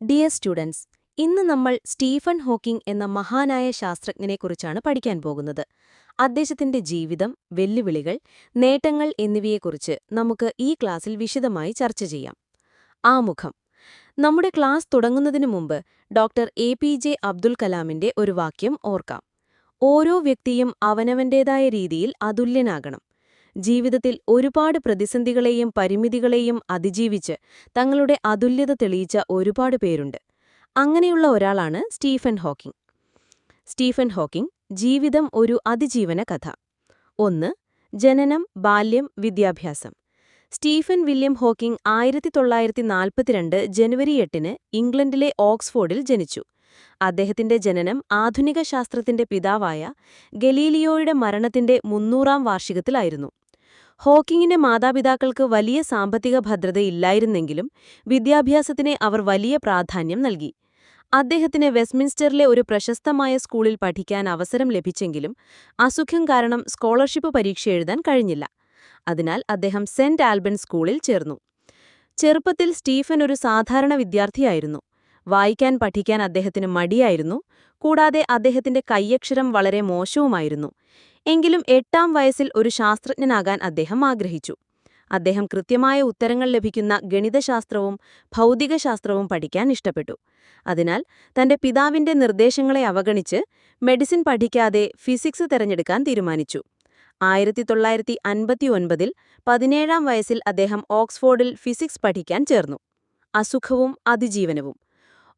Dear students, ഇന്ന് നമ്മൾ Stephen Hawking എന്ന മഹാനായ ശാസ്ത്രജ്ഞനെക്കുറിച്ചാണ് പഠിക്കാൻ പോകുന്നത്. അദ്ദേഹത്തിന്റെ ജീവിതം, വെല്ലുവിളികൾ, നേട്ടങ്ങൾ എന്നിവയെക്കുറിച്ച് നമുക്ക് ഈ ക്ലാസ്സിൽ വിശദമായി ചർച്ച ചെയ്യാം. ആമുഖം: നമ്മുടെ ക്ലാസ് തുടങ്ങുന്നതിനു മുമ്പ് ഡോക്ടർ എ.പി.ജെ. അബ്ദുൽ കലാമിന്റെ ഒരു വാക്യം ഓർക്കാം: ഓരോ വ്യക്തിയും അവനവന്റേതായ രീതിയിൽ അതുല്യനാകണം. ജീവിതത്തിൽ ഒരുപാട് പ്രതിസന്ധികളെയും പരിമിതികളെയും അതിജീവിച്ച് തങ്ങളുടെ അതുല്യത തെളിയിച്ച ഒരുപാട് പേരുണ്ട്. അങ്ങനെയുള്ള ഒരാളാണ് സ്റ്റീഫൻ ഹോക്കിംഗ്. സ്റ്റീഫൻ ഹോക്കിംഗ് ജീവിതം ഒരു അതിജീവന കഥ. 1. ജനനം, ബാല്യം, വിദ്യാഭ്യാസം. സ്റ്റീഫൻ വില്യം ഹോക്കിംഗ് 1942 ജനുവരി 8 ഇംഗ്ലണ്ടിലെ ഓക്സ്ഫോർഡിൽ ജനിച്ചു. അദ്ദേഹത്തിന്റെ ജനനം ആധുനിക ശാസ്ത്രത്തിന്റെ പിതാവായ ഗലീലിയോയുടെ മരണത്തിന്റെ 300-ാം വാർഷികത്തിലായിരുന്നു. ഹോക്കിങ്ങിന്റെ മാതാപിതാക്കൾക്ക് വലിയ സാമ്പത്തിക ഭദ്രതയില്ലായിരുന്നെങ്കിലും വിദ്യാഭ്യാസത്തിന് അവർ വലിയ പ്രാധാന്യം നൽകി. അദ്ദേഹത്തിന് വെസ്റ്റ്മിൻസ്റ്ററിലെ ഒരു പ്രശസ്തമായ സ്കൂളിൽ പഠിക്കാൻ അവസരം ലഭിച്ചെങ്കിലും അസുഖം കാരണം സ്കോളർഷിപ്പ് പരീക്ഷ എഴുതാൻ കഴിഞ്ഞില്ല. അതിനാൽ അദ്ദേഹം സെന്റ് ആൽബൻസ് സ്കൂളിൽ ചേർന്നു. ചെറുപ്പത്തിൽ സ്റ്റീഫൻ ഒരു സാധാരണ വിദ്യാർത്ഥിയായിരുന്നു. വായിക്കാൻ പഠിക്കാൻ അദ്ദേഹത്തിന് മടിയായിരുന്നു. കൂടാതെ അദ്ദേഹത്തിന്റെ കൈയക്ഷരം വളരെ മോശവുമായിരുന്നു. എങ്കിലും 8-ാം വയസ്സിൽ ഒരു ശാസ്ത്രജ്ഞനാകാൻ അദ്ദേഹം ആഗ്രഹിച്ചു. അദ്ദേഹം കൃത്യമായ ഉത്തരങ്ങൾ ലഭിക്കുന്ന ഗണിതശാസ്ത്രവും ഭൗതികശാസ്ത്രവും പഠിക്കാൻ ഇഷ്ടപ്പെട്ടു. അതിനാൽ തന്റെ പിതാവിന്റെ നിർദ്ദേശങ്ങളെ അവഗണിച്ച് മെഡിസിൻ പഠിക്കാതെ ഫിസിക്സ് തിരഞ്ഞെടുക്കാൻ തീരുമാനിച്ചു. 1959-ൽ 17-ാം വയസ്സിൽ അദ്ദേഹം ഓക്സ്ഫോർഡിൽ ഫിസിക്സ് പഠിക്കാൻ ചേർന്നു. അസുഖവും അതിജീവനവും.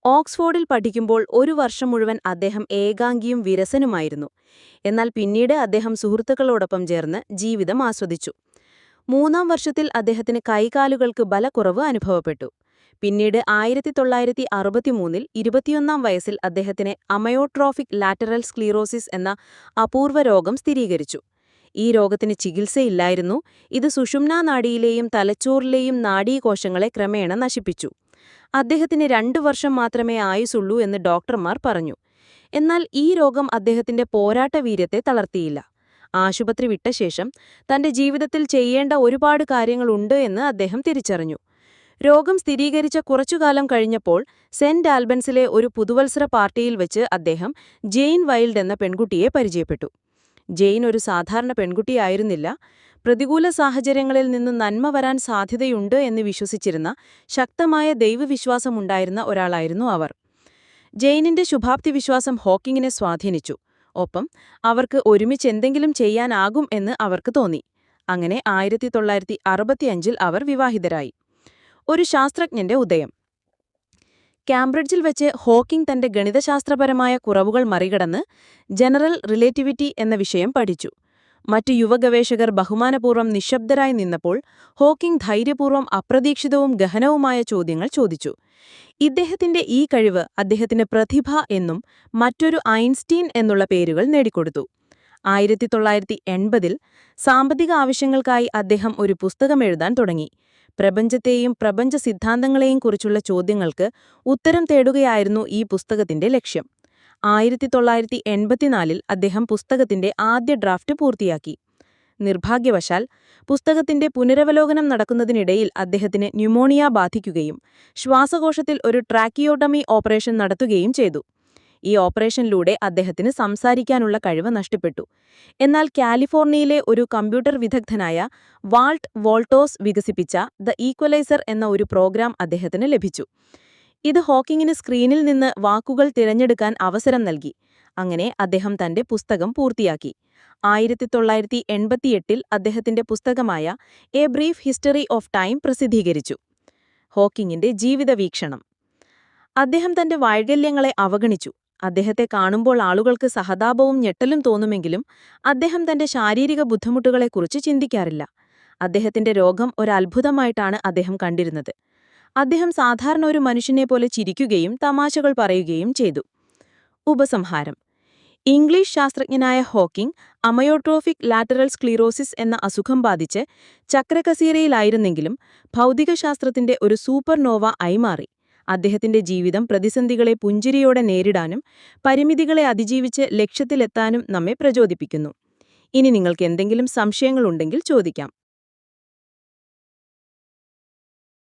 ഓക്സ്ഫോർഡിൽ പഠിക്കുമ്പോൾ ഒരു വർഷം മുഴുവൻ അദ്ദേഹം ഏകാംഗിയും വിരസനുമായിരുന്നു. എന്നാൽ പിന്നീട് അദ്ദേഹം സുഹൃത്തുക്കളോടൊപ്പം ചേർന്ന് ജീവിതം ആസ്വദിച്ചു. 3-ാം വർഷത്തിൽ അദ്ദേഹത്തിന് കൈകാലുകൾക്ക് ബലക്കുറവ് അനുഭവപ്പെട്ടു. പിന്നീട് 1963-ൽ 21-ാം വയസ്സിൽ അദ്ദേഹത്തിന് അമയോട്രോഫിക് ലാറ്ററൽ സ്ക്ലീറോസിസ് എന്ന അപൂർവ രോഗം സ്ഥിരീകരിച്ചു. ഈ രോഗത്തിന് ചികിത്സയില്ലായിരുന്നു. ഇത് സുഷുമ്നാനാഡിയിലെയും തലച്ചോറിലെയും നാഡീകോശങ്ങളെ ക്രമേണ നശിപ്പിച്ചു. അദ്ദേഹത്തിന് 2 വർഷം മാത്രമേ ആയുസുള്ളൂ എന്ന് ഡോക്ടർമാർ പറഞ്ഞു. എന്നാൽ ഈ രോഗം അദ്ദേഹത്തിന്റെ പോരാട്ടവീര്യത്തെ തളർത്തിയില്ല. ആശുപത്രി വിട്ട ശേഷം തന്റെ ജീവിതത്തിൽ ചെയ്യേണ്ട ഒരുപാട് കാര്യങ്ങളുണ്ട് എന്ന് അദ്ദേഹം തിരിച്ചറിഞ്ഞു. രോഗം സ്ഥിരീകരിച്ച കുറച്ചുകാലം കഴിഞ്ഞപ്പോൾ സെന്റ് ആൽബൻസിലെ ഒരു പുതുവത്സര പാർട്ടിയിൽ വെച്ച് അദ്ദേഹം ജെയിൻ വൈൽഡ് എന്ന പെൺകുട്ടിയെ പരിചയപ്പെട്ടു. ജെയിൻ ഒരു സാധാരണ പെൺകുട്ടിയായിരുന്നില്ല. പ്രതികൂല സാഹചര്യങ്ങളിൽ നിന്ന് നന്മ വരാൻ സാധ്യതയുണ്ട് എന്ന് വിശ്വസിച്ചിരുന്ന ശക്തമായ ദൈവവിശ്വാസമുണ്ടായിരുന്ന ഒരാളായിരുന്നു അവർ. ജെയിനിന്റെ ശുഭാപ്തിവിശ്വാസം ഹോക്കിങ്ങിനെ സ്വാധീനിച്ചു. ഒപ്പം അവർക്ക് ഒരുമിച്ച് എന്തെങ്കിലും ചെയ്യാനാകും എന്ന് അവർക്ക് തോന്നി. അങ്ങനെ 1965-ൽ അവർ വിവാഹിതരായി. ഒരു ശാസ്ത്രജ്ഞന്റെ ഉദയം. കാംബ്രിഡ്ജിൽ വെച്ച് ഹോക്കിംഗ് തന്റെ ഗണിതശാസ്ത്രപരമായ കുറവുകൾ മറികടന്ന് ജനറൽ റിലേറ്റിവിറ്റി എന്ന വിഷയം പഠിച്ചു. മറ്റു യുവഗവേഷകർ ബഹുമാനപൂർവ്വം നിശബ്ദരായി നിന്നപ്പോൾ ഹോക്കിംഗ് ധൈര്യപൂർവ്വം അപ്രതീക്ഷിതവും ഗഹനവുമായ ചോദ്യങ്ങൾ ചോദിച്ചു. ഇദ്ദേഹത്തിന്റെ ഈ കഴിവ് അദ്ദേഹത്തിന് പ്രതിഭ എന്നും മറ്റൊരു ഐൻസ്റ്റീൻ എന്നുള്ള പേരുകൾ നേടിക്കൊടുത്തു. 1980-ൽ സാമ്പത്തിക ആവശ്യങ്ങൾക്കായി അദ്ദേഹം ഒരു പുസ്തകം എഴുതാൻ തുടങ്ങി. പ്രപഞ്ചത്തെയും പ്രപഞ്ച സിദ്ധാന്തങ്ങളെയും കുറിച്ചുള്ള ചോദ്യങ്ങൾക്ക് ഉത്തരം തേടുകയായിരുന്നു ഈ പുസ്തകത്തിന്റെ ലക്ഷ്യം. 1984-ൽ അദ്ദേഹം പുസ്തകത്തിന്റെ ആദ്യ ഡ്രാഫ്റ്റ് പൂർത്തിയാക്കി. നിർഭാഗ്യവശാൽ പുസ്തകത്തിന്റെ പുനരവലോകനം നടക്കുന്നതിനിടയിൽ അദ്ദേഹത്തിന് ന്യൂമോണിയ ബാധിക്കുകയും ശ്വാസകോശത്തിൽ ഒരു ട്രാക്കിയോട്ടമി ഓപ്പറേഷൻ നടത്തുകയും ചെയ്തു. ഈ ഓപ്പറേഷനിലൂടെ അദ്ദേഹത്തിന് സംസാരിക്കാനുള്ള കഴിവ് നഷ്ടപ്പെട്ടു. എന്നാൽ കാലിഫോർണിയയിലെ ഒരു കമ്പ്യൂട്ടർ വിദഗ്ധനായ വാൾട്ട് വോൾട്ടോസ് വികസിപ്പിച്ച ദ ഈക്വലൈസർ എന്ന ഒരു പ്രോഗ്രാം അദ്ദേഹത്തിന് ലഭിച്ചു. ഇത് ഹോക്കിങ്ങിന് സ്ക്രീനിൽ നിന്ന് വാക്കുകൾ തിരഞ്ഞെടുക്കാൻ അവസരം നൽകി. അങ്ങനെ അദ്ദേഹം തന്റെ പുസ്തകം പൂർത്തിയാക്കി. 1988-ൽ അദ്ദേഹത്തിന്റെ പുസ്തകമായ a brief history of time പ്രസിദ്ധീകരിച്ചു. ഹോക്കിങ്ങിന്റെ ജീവിതവീക്ഷണം. അദ്ദേഹം തന്റെ വൈകല്യങ്ങളെ അവഗണിച്ചു. അദ്ദേഹത്തെ കാണുമ്പോൾ ആളുകൾക്ക് സഹതാപവും ഞെട്ടലും തോന്നുമെങ്കിലും അദ്ദേഹം തന്റെ ശാരീരിക ബുദ്ധിമുട്ടുകളെക്കുറിച്ച് ചിന്തിക്കാറില്ല. അദ്ദേഹത്തിന്റെ രോഗം ഒരു അത്ഭുതമായിട്ടാണ് അദ്ദേഹം കണ്ടിരുന്നത്. അദ്ദേഹം സാധാരണ ഒരു മനുഷ്യനെപ്പോലെ ചിരിക്കുകയും തമാശകൾ പറയുകയും ചെയ്തു. ഉപസംഹാരം. ഇംഗ്ലീഷ് ശാസ്ത്രജ്ഞനായ ഹോക്കിംഗ് അമയോട്രോഫിക് ലാറ്ററൽ സ്ക്ലീറോസിസ് എന്ന അസുഖം ബാധിച്ച് ചക്രകസേരയിലായിരുന്നെങ്കിലും ഭൗതികശാസ്ത്രത്തിന്റെ ഒരു സൂപ്പർനോവ ആയി മാറി. അദ്ദേഹത്തിന്റെ ജീവിതം പ്രതിസന്ധികളെ പുഞ്ചിരിയോടെ നേരിടാനും പരിമിതികളെ അതിജീവിച്ച് ലക്ഷ്യത്തിലെത്താനും നമ്മെ പ്രചോദിപ്പിക്കുന്നു. ഇനി നിങ്ങൾക്ക് എന്തെങ്കിലും സംശയങ്ങളുണ്ടെങ്കിൽ ചോദിക്കാം.